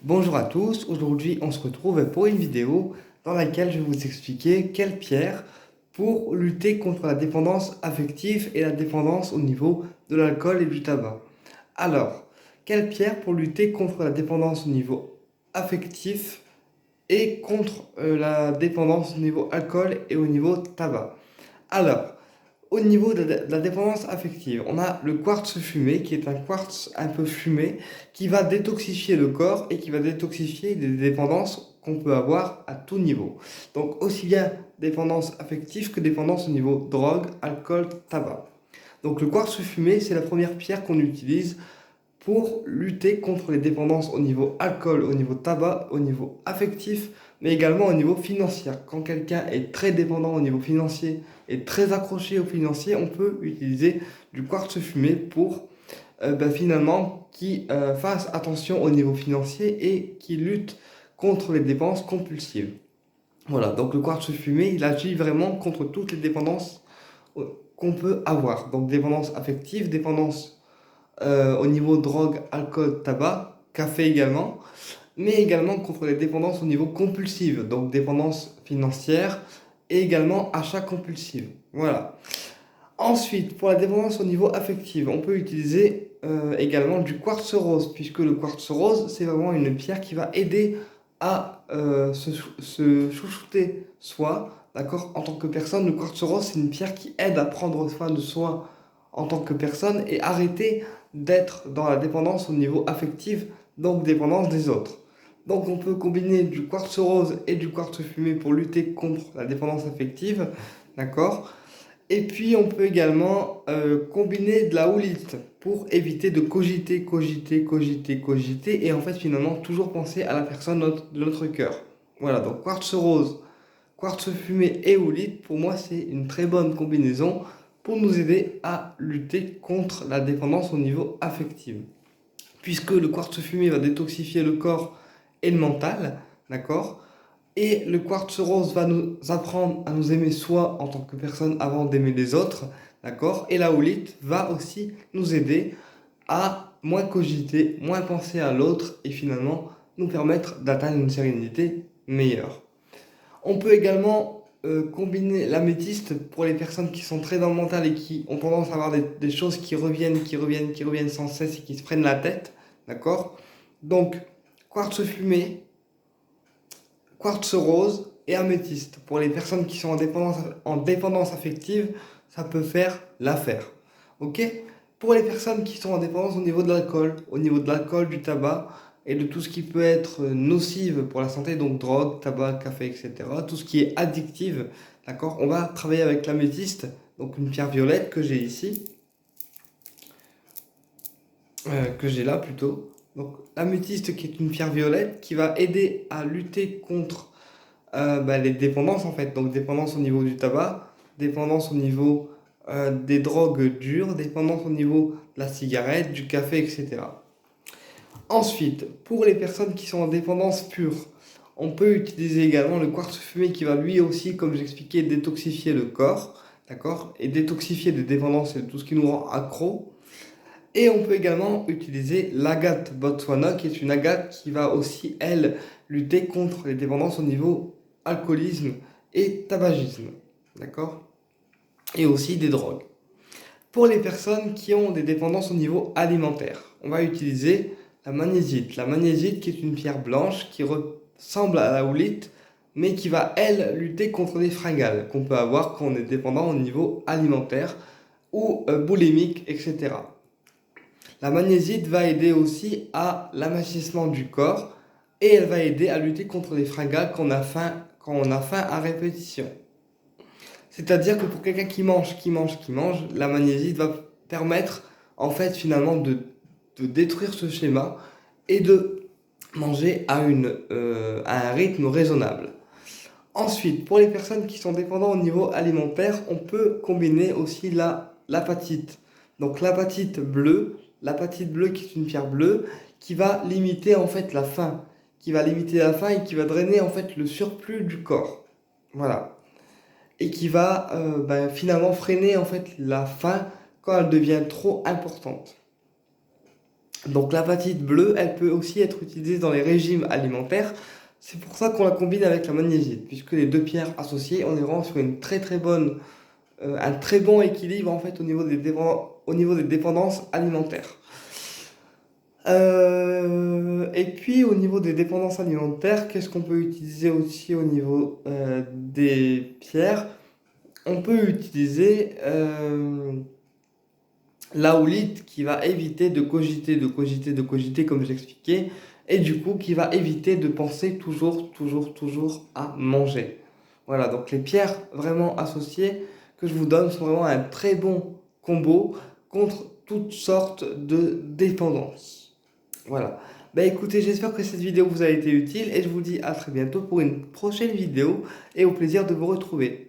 Bonjour à tous, aujourd'hui on se retrouve pour une vidéo dans laquelle je vais vous expliquer quelles pierres pour lutter contre la dépendance affective et la dépendance au niveau de l'alcool et du tabac. Alors, quelles pierres pour lutter contre la dépendance au niveau affectif et contre la dépendance au niveau alcool et au niveau tabac. Alors, au niveau de la dépendance affective, on a le quartz fumé qui est un quartz un peu fumé qui va détoxifier le corps et qui va détoxifier des dépendances qu'on peut avoir à tout niveau. Donc aussi bien dépendance affective que dépendance au niveau drogue, alcool, tabac. Donc le quartz fumé, c'est la première pierre qu'on utilise pour lutter contre les dépendances au niveau alcool, au niveau tabac, au niveau affectif, mais également au niveau financier. Quand quelqu'un est très dépendant au niveau financier et très accroché au financier, on peut utiliser du quartz fumé pour finalement qui fasse attention au niveau financier et qui lutte contre les dépenses compulsives. Voilà, donc le quartz fumé, il agit vraiment contre toutes les dépendances qu'on peut avoir. Donc dépendance affective, dépendance au niveau drogue, alcool, tabac, café également, mais également contre les dépendances au niveau compulsive, donc dépendance financière et également achat compulsif. Voilà. Ensuite, pour la dépendance au niveau affectif, on peut utiliser également du quartz rose, puisque le quartz rose, c'est vraiment une pierre qui va aider à se chouchouter soi, d'accord, en tant que personne. Le quartz rose, c'est une pierre qui aide à prendre soin de soi en tant que personne et arrêter d'être dans la dépendance au niveau affectif, donc dépendance des autres. Donc on peut combiner du quartz rose et du quartz fumé pour lutter contre la dépendance affective, d'accord? Et puis on peut également combiner de la houlite pour éviter de cogiter et en fait finalement toujours penser à la personne de notre cœur. Voilà, donc quartz rose, quartz fumé et houlite, pour moi c'est une très bonne combinaison pour nous aider à lutter contre la dépendance au niveau affectif. Puisque le quartz fumé va détoxifier le corps et le mental, d'accord? Et le quartz rose va nous apprendre à nous aimer soi en tant que personne avant d'aimer les autres, d'accord? Et la houlite va aussi nous aider à moins cogiter, moins penser à l'autre et finalement nous permettre d'atteindre une sérénité meilleure. On peut également combiner l'améthyste pour les personnes qui sont très dans le mental et qui ont tendance à avoir des choses qui reviennent sans cesse et qui se prennent la tête, d'accord? Donc, quartz fumé, quartz rose et améthyste. Pour les personnes qui sont en dépendance affective, ça peut faire l'affaire. Ok? Pour les personnes qui sont en dépendance au niveau de l'alcool, du tabac et de tout ce qui peut être nocive pour la santé, donc drogue, tabac, café, etc., tout ce qui est addictif, d'accord? On va travailler avec l'améthyste, donc une pierre violette que j'ai ici, que j'ai là plutôt. Donc l'améthyste qui est une pierre violette qui va aider à lutter contre les dépendances en fait. Donc dépendance au niveau du tabac, dépendance au niveau des drogues dures, dépendance au niveau de la cigarette, du café, etc. Ensuite, pour les personnes qui sont en dépendance pure, on peut utiliser également le quartz fumé qui va lui aussi, comme j'expliquais, détoxifier le corps, d'accord, et détoxifier des dépendances et de tout ce qui nous rend accro. Et on peut également utiliser l'agate Botswana, qui est une agate qui va aussi, elle, lutter contre les dépendances au niveau alcoolisme et tabagisme. D'accord? Et aussi des drogues. Pour les personnes qui ont des dépendances au niveau alimentaire, on va utiliser la magnésite. La magnésite qui est une pierre blanche qui ressemble à la houlite, mais qui va, elle, lutter contre les fringales qu'on peut avoir quand on est dépendant au niveau alimentaire ou boulimique, etc. La magnésite va aider aussi à l'amincissement du corps et elle va aider à lutter contre les fringales quand on a faim à répétition. C'est-à-dire que pour quelqu'un qui mange, la magnésite va permettre en fait finalement de détruire ce schéma et de manger à un rythme raisonnable. Ensuite, pour les personnes qui sont dépendantes au niveau alimentaire, on peut combiner aussi l'apatite. Donc l'apatite bleue qui est une pierre bleue qui va limiter en fait la faim, et qui va drainer en fait le surplus du corps. Voilà. Et qui va finalement freiner en fait la faim quand elle devient trop importante. Donc l'apatite bleue, elle peut aussi être utilisée dans les régimes alimentaires. C'est pour ça qu'on la combine avec la magnésiite, puisque les deux pierres associées, on est vraiment sur une très bonne, un très bon équilibre en fait au niveau des dépendances alimentaires. Et puis au niveau des dépendances alimentaires, qu'est-ce qu'on peut utiliser aussi au niveau des pierres? On peut utiliser l'aolite qui va éviter de cogiter comme j'expliquais, et du coup qui va éviter de penser toujours à manger. Voilà, donc les pierres vraiment associées que je vous donne sont vraiment un très bon combo contre toutes sortes de dépendances. Voilà. Bah écoutez, j'espère que cette vidéo vous a été utile et je vous dis à très bientôt pour une prochaine vidéo et au plaisir de vous retrouver.